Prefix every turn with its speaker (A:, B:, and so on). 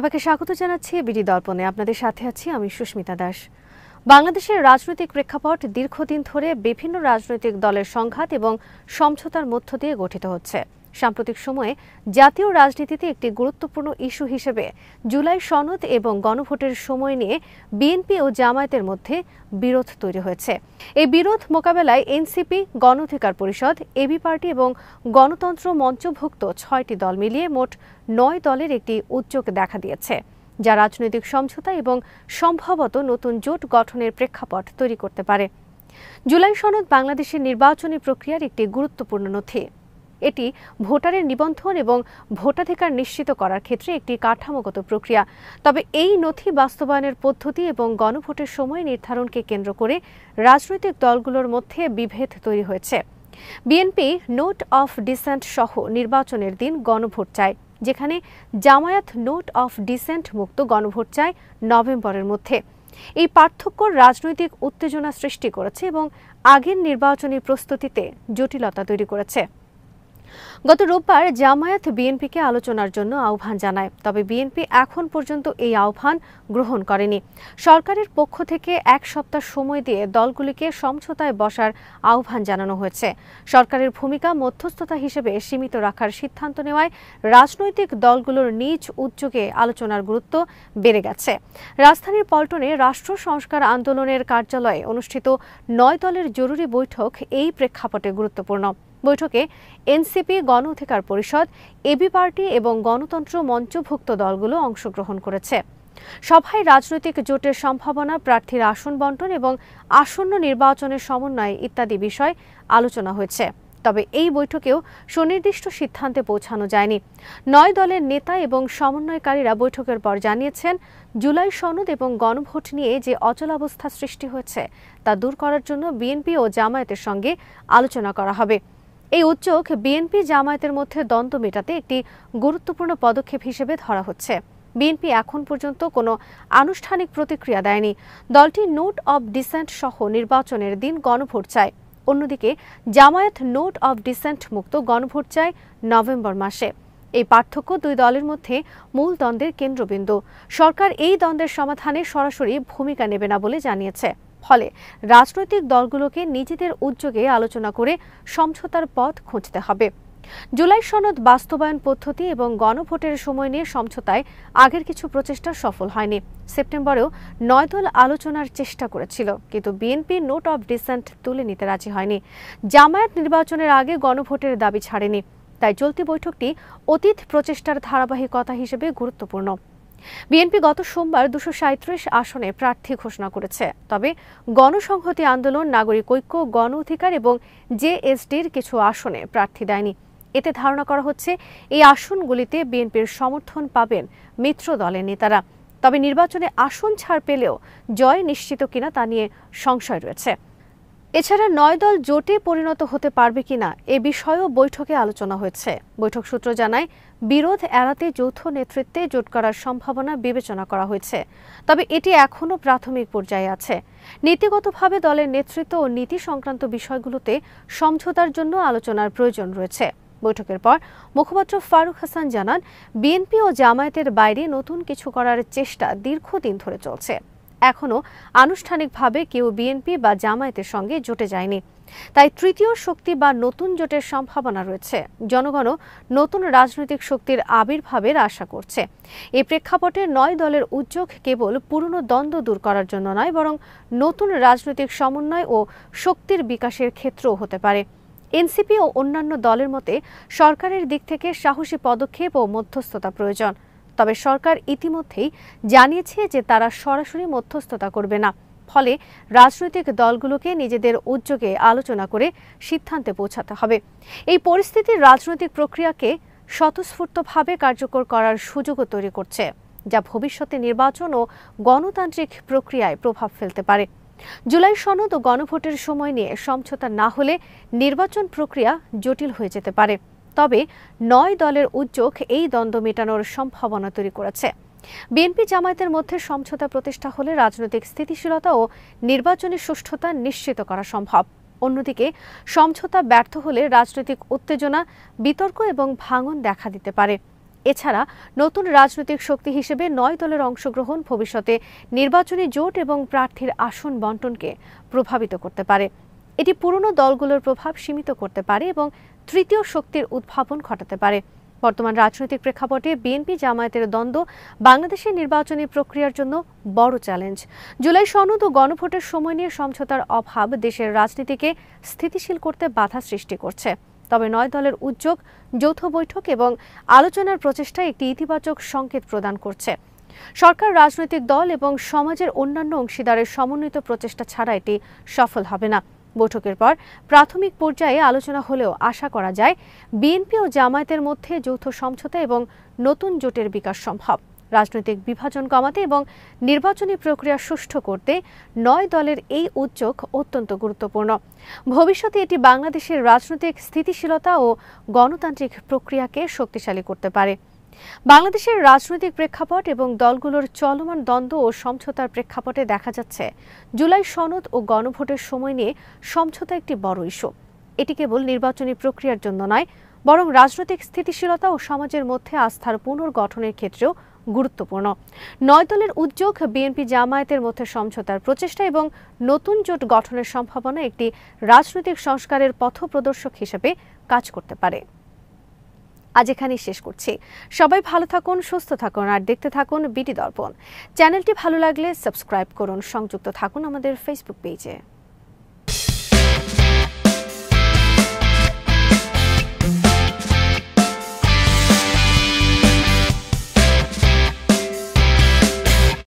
A: সবাইকে স্বাগত জানাচ্ছি বিডি দর্পণে। আপনাদের সাথে আছি আমি সুস্মিতা দাস। বাংলাদেশের রাজনৈতিক প্রেক্ষাপট দীর্ঘদিন ধরে বিভিন্ন রাজনৈতিক দলের সংঘাত এবং সমঝোতার মধ্য দিয়ে গঠিত হচ্ছে। সাম্প্রতিক সময়ে জাতীয় রাজনীতিতে একটি গুরুত্বপূর্ণ ইস্যু হিসেবে জুলাই সনদ এবং গণভোটের সময় নিয়ে বিএনপি ও জামায়াতের মধ্যে বিরোধ তৈরি হয়েছে। এই বিরোধ মোকাবেলায় এনসিপি, গণ অধিকার পরিষদ, এবি পার্টি এবং গণতন্ত্র মঞ্চভুক্ত ৬টি দল মিলিয়ে মোট ৯ দলের একটি উদ্যোগ দেখা দিয়েছে, যা রাজনৈতিক সমঝোতা এবং সম্ভবত নতুন জোট গঠনের প্রেক্ষাপট তৈরি করতে পারে। জুলাই সনদ বাংলাদেশের নির্বাচনী প্রক্রিয়ার একটি গুরুত্বপূর্ণ নথি। এটি ভোটারের নিবন্ধন এবং ভোটাধিকার নিশ্চিত করার ক্ষেত্রে একটি কাঠামোগত প্রক্রিয়া। তবে এই নথি বাস্তবায়নের পদ্ধতি এবং গণভোটের সময় নির্ধারণকে কেন্দ্র করে রাজনৈতিক দলগুলোর মধ্যে বিভেদ তৈরি হয়েছে। বিএনপি নোট অফ ডিসেন্ট সহ নির্বাচনের দিন গণভোট চায়, যেখানে জামায়াত নোট অফ ডিসেন্ট মুক্ত গণভোট চায় নভেম্বরের মধ্যে। এই পার্থক্য রাজনৈতিক উত্তেজনা সৃষ্টি করেছে এবং আগের নির্বাচনী প্রস্তুতিতে জটিলতা তৈরি করেছে। গত রোববার জামায়াত বিএনপিকে আলোচনার জন্য আহ্বান জানায়, তবে বিএনপি এখন পর্যন্ত এই আহ্বান গ্রহণ করেনি। সরকারের পক্ষ থেকে ১ সপ্তাহ সময় দিয়ে দলগুলিকে সমঝোতায় বসার আহ্বান জানানো হয়েছে। সরকারের ভূমিকা মধ্যস্থতা হিসেবে সীমিত রাখার সিদ্ধান্ত নেওয়ায় রাজনৈতিক দলগুলোর নিজ উদ্যোগে আলোচনার গুরুত্ব বেড়ে গেছে। রাজধানীর পল্টনে রাষ্ট্র সংস্কার আন্দোলনের কার্যালয়ে অনুষ্ঠিত ৯ দলের জরুরি বৈঠক এই প্রেক্ষাপটে গুরুত্বপূর্ণ। বৈঠকে এনসিপি, গণ অধিকার পরিষদ, এবি পার্টি এবং গণতন্ত্র মঞ্চভুক্ত দলগুলো অংশগ্রহণ করেছে। সভায় রাজনৈতিক জোটের সম্ভাবনা, প্রার্থীর আসন বণ্টন এবং আসন্ন নির্বাচনের সমন্বয় ইত্যাদি বিষয় আলোচনা হয়েছে। তবে এই বৈঠকেও সুনির্দিষ্ট সিদ্ধান্তে পৌঁছানো যায়নি। ৯ দলের নেতা এবং সমন্বয়কারীরা বৈঠকের পর জানিয়েছেন, জুলাই সনদ এবং গণভোট নিয়ে যে অচলাবস্থা সৃষ্টি হয়েছে তা দূর করার জন্য বিএনপি ও জামায়াতের সঙ্গে আলোচনা করা হবে। এই উদ্যোগ বিএনপি জামায়াতের মধ্যে দ্বন্দ্ব মেটাতে একটি গুরুত্বপূর্ণ পদক্ষেপ হিসেবে ধরা হচ্ছে। বিএনপি এখন পর্যন্ত কোনো আনুষ্ঠানিক প্রতিক্রিয়া দেয়নি। দলটি নোট অব ডিসেন্ট সহ নির্বাচনের দিন গণভোট চায়। অন্যদিকে জামায়াত নোট অব ডিসেন্ট মুক্ত গণভোট চায় নভেম্বর মাসে। এই পার্থক্য দুই দলের মধ্যে মূল দ্বন্দ্বের কেন্দ্রবিন্দু। সরকার এই দ্বন্দ্বের সমাধানে সরাসরি ভূমিকা নেবে না বলে জানিয়েছে। ফলে রাজনৈতিক দলগুলোকে নিজেদের উদ্যোগে আলোচনা করে সমঝোতার পথ খুঁজতে হবে। জুলাই সনদ বাস্তবায়ন পদ্ধতি এবং গণভোটের সময় নিয়ে সমঝোতায় আগের কিছু প্রচেষ্টা সফল হয়নি। সেপ্টেম্বরেও ৯ দল আলোচনার চেষ্টা করেছিল, কিন্তু বিএনপি নোট অব ডিসেন্ট তুলে নিতে রাজি হয়নি। জামায়াত নির্বাচনের আগে গণভোটের দাবি ছাড়েনি। তাই চলতি বৈঠকটি অতীত প্রচেষ্টার ধারাবাহিকতা হিসেবে গুরুত্বপূর্ণ। বিএনপি গত সোমবার ২৩৭ আসনে প্রার্থী ঘোষণা করেছে। তবে গণসংহতি আন্দোলন, নাগরিক ঐক্য, গণ অধিকার এবং জেএসডির কিছু আসনে প্রার্থী দেয়নি। এতে ধারণা করা হচ্ছে এই আসনগুলিতে বিএনপির সমর্থন পাবেন মিত্র দলের নেতারা। তবে নির্বাচনে আসন ছাড় পেলেও জয় নিশ্চিত কিনা তা নিয়ে সংশয় রয়েছে। এছাড়া ৯ দল জোটে পরিণত হতে পারবে কিনা এ বিষয়েও বৈঠকে আলোচনা হয়েছে। বৈঠক সূত্র জানায়, বিরোধ এড়াতে যৌথ নেতৃত্বে জোট করার সম্ভাবনা বিবেচনা করা হয়েছে। তবে এটি এখনও প্রাথমিক পর্যায়ে আছে। নীতিগতভাবে দলের নেতৃত্ব ও নীতি সংক্রান্ত বিষয়গুলোতে সমঝোতার জন্য আলোচনার প্রয়োজন রয়েছে। বৈঠকের পর মুখপাত্র ফারুক হাসান জানান, বিএনপি ও জামায়াতের বাইরে নতুন কিছু করার চেষ্টা দীর্ঘদিন ধরে চলছে। এখনও আনুষ্ঠানিকভাবে কেউ বিএনপি বা জামায়াতের সঙ্গে জোটে যায়নি। তাই তৃতীয় শক্তি বা নতুন জোটের সম্ভাবনা রয়েছে। জনগণও নতুন রাজনৈতিক শক্তির আবির্ভাবের আশা করছে। এই প্রেক্ষাপটে ৯ দলের উদ্যোগ কেবল পুরনো দ্বন্দ্ব দূর করার জন্য নয়, বরং নতুন রাজনৈতিক সমন্বয় ও শক্তির বিকাশের ক্ষেত্রও হতে পারে। এনসিপি ও অন্যান্য দলের মতে সরকারের দিক থেকে সাহসী পদক্ষেপ ও মধ্যস্থতা প্রয়োজন। তবে সরকার ইতিমধ্যেই জানিয়েছে যে তারা সরাসরি মধ্যস্থতা করবে না। ফলে রাজনৈতিক দলগুলোকে নিজেদের উদ্যোগে আলোচনা করে সিদ্ধান্তে পৌঁছাতে হবে। এই পরিস্থিতি রাজনৈতিক প্রক্রিয়াকে স্বতঃস্ফূর্তভাবে কার্যকর করার সুযোগও তৈরি করছে, যা ভবিষ্যতে নির্বাচন ও গণতান্ত্রিক প্রক্রিয়ায় প্রভাব ফেলতে পারে। জুলাই সনদ ও গণভোটের সময় নিয়ে সমঝোতা না হলে নির্বাচন প্রক্রিয়া জটিল হয়ে যেতে পারে। তবে ৯ দলের উদ্যোগ এই দ্বন্দ্ব মেটানোর সম্ভাবনা তৈরি করেছে। বিএনপি জামায়াতের মধ্যে সমঝোতা প্রতিষ্ঠা হলে রাজনৈতিক স্থিতিশীলতা ও নির্বাচনী সুষ্ঠুতা নিশ্চিত করা সম্ভব। অন্যদিকে সমঝোতা ব্যর্থ হলে রাজনৈতিক উত্তেজনা, বিতর্ক এবং ভাঙন দেখা দিতে পারে। এছাড়া নতুন রাজনৈতিক শক্তি হিসেবে 9 দলের অংশগ্রহণ ভবিষ্যতে নির্বাচনী জোট এবং প্রার্থীর আসন বণ্টনকে প্রভাবিত করতে পারে। এটি পুরনো দলগুলোর প্রভাব সীমিত করতে পারে এবং তৃতীয় শক্তির উদ্ভাবন ঘটাতে পারে। বর্তমান রাজনৈতিক প্রেক্ষাপটে বিএনপি জামায়াতের দ্বন্দ্ব বাংলাদেশের নির্বাচনী প্রক্রিয়ার জন্য বড় চ্যালেঞ্জ। জুলাই সনদ ও গণভোটের সময় নিয়ে সমঝোতার অভাব দেশের রাজনীতিকে স্থিতিশীল করতে বাধা সৃষ্টি করছে। তবে 9 দলের উদ্যোগ, যৌথ বৈঠক এবং আলোচনার প্রচেষ্টা একটি ইতিবাচক সংকেত প্রদান করছে। সরকার, রাজনৈতিক দল এবং সমাজের অন্যান্য অংশীদারের সমন্বিত প্রচেষ্টা ছাড়া এটি সফল হবে না। বৈঠকের পর প্রাথমিক পর্যায়ে আলোচনা হলেও আশা করা যায় বিএনপি ও জামায়াতের মধ্যে যৌথ সমঝোতা এবং নতুন জোটের বিকাশ সম্ভব। রাজনৈতিক বিভাজন কমাতে এবং নির্বাচনী প্রক্রিয়া সুষ্ঠু করতে 9 দলের এই উদ্যোগ অত্যন্ত গুরুত্বপূর্ণ। ভবিষ্যতে এটি বাংলাদেশের রাজনৈতিক স্থিতিশীলতা ও গণতান্ত্রিক প্রক্রিয়াকে শক্তিশালী করতে পারে। বাংলাদেশের রাজনৈতিক প্রেক্ষাপট এবং দলগুলোর চলমান দ্বন্দ্ব ও সমঝোতার প্রেক্ষাপটে দেখা যাচ্ছে জুলাই সনদ ও গণভোটের সময় নিয়ে সমঝোতা একটি বড় ইস্যু। এটি কেবল নির্বাচনী প্রক্রিয়ার জন্য নয়, বরং রাজনৈতিক স্থিতিশীলতা ও সমাজের মধ্যে আস্থার পুনর্গঠনের ক্ষেত্রেও গুরুত্বপূর্ণ। 9 দলের উদ্যোগ, বিএনপি জামায়াতের মধ্যে সমঝোতার প্রচেষ্টা এবং নতুন জোট গঠনের সম্ভাবনা একটি রাজনৈতিক সংস্কারের পথপ্রদর্শক হিসেবে কাজ করতে পারে। আজ এখানেই শেষ করছি। সবাই ভালো থাকুন, সুস্থ থাকুন আর দেখতে থাকুন বিডি দর্পণ। চ্যানেলটি ভালো লাগলে সাবস্ক্রাইব করুন, সংযুক্ত থাকুন আমাদের ফেসবুক পেজে।